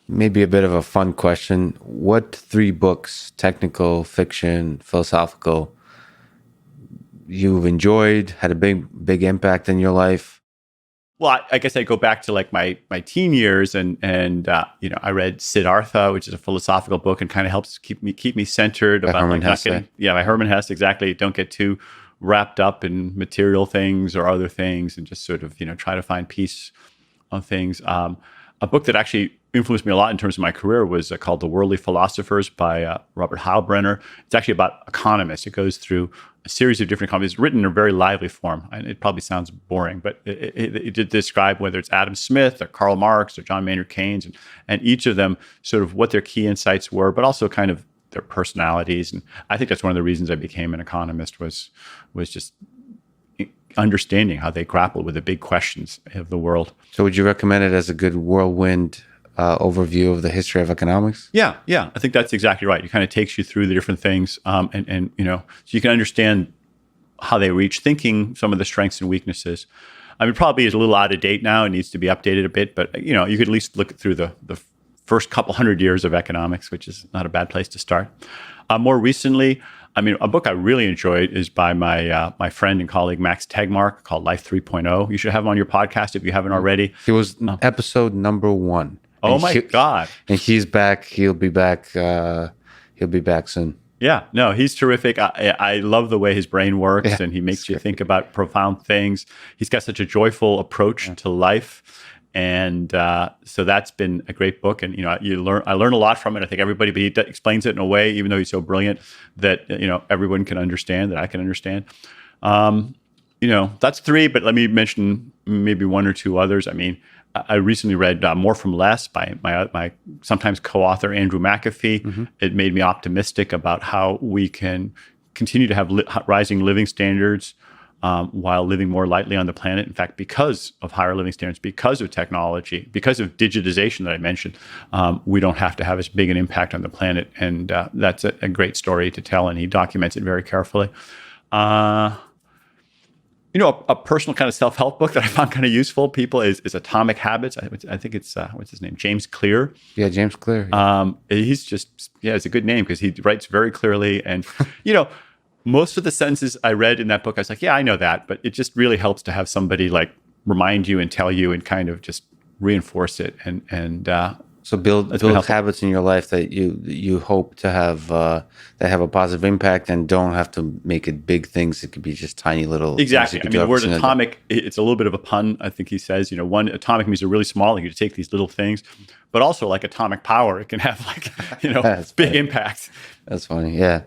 Maybe a bit of a fun question. What three books, technical, fiction, philosophical, you've enjoyed, had a big impact in your life? Well, I guess I go back to like my teen years, and I read Siddhartha, which is a philosophical book, and kind of helps keep me centered By about Herman like not Hesse. getting by Herman Hesse, exactly. Don't get too wrapped up in material things or other things, and just sort of try to find peace on things. A book that actually influenced me a lot in terms of my career was called The Worldly Philosophers by Robert Heilbrenner. It's actually about economists. It goes through a series of different economists, written in a very lively form. And it probably sounds boring, but it did describe whether it's Adam Smith or Karl Marx or John Maynard Keynes, and each of them sort of what their key insights were, but also kind of their personalities. And I think that's one of the reasons I became an economist was just understanding how they grappled with the big questions of the world. So would you recommend it as a good whirlwind overview of the history of economics? Yeah, I think that's exactly right. It kind of takes you through the different things, and so you can understand how they reach thinking, some of the strengths and weaknesses. I mean, probably is a little out of date now. It needs to be updated a bit, but you could at least look through the first couple hundred years of economics, which is not a bad place to start. More recently, I mean, a book I really enjoyed is by my friend and colleague Max Tegmark, called Life 3.0. You should have him on your podcast if you haven't already. He was episode number 1. Oh my God! And he's back. He'll be back. He'll be back soon. Yeah, no, he's terrific. I love the way his brain works, and he makes you think about profound things. He's got such a joyful approach to life. And so that's been a great book, and I learn a lot from it. I think everybody, but he explains it in a way, even though he's so brilliant, that everyone can understand, that I can understand. That's 3, but let me mention maybe 1 or 2 others. I mean, I recently read More from Less by my sometimes co-author Andrew McAfee. Mm-hmm. It made me optimistic about how we can continue to have rising living standards while living more lightly on the planet. In fact, because of higher living standards, because of technology, because of digitization that I mentioned, we don't have to have as big an impact on the planet. And that's a great story to tell, and he documents it very carefully. A personal kind of self-help book that I found kind of useful, people, is Atomic Habits. I think it's, what's his name? James Clear. Yeah, James Clear. Yeah. He's just, it's a good name because he writes very clearly. And, most of the sentences I read in that book, I was like, yeah, I know that. But it just really helps to have somebody like remind you and tell you and kind of just reinforce it. So build habits in your life that you hope to have that have a positive impact, and don't have to make it big things. It could be just tiny little. Exactly. I mean, the word atomic, it's a little bit of a pun. I think he says, one, atomic means they're really small. You take these little things, but also like atomic power, it can have like, big impact. That's funny. Yeah.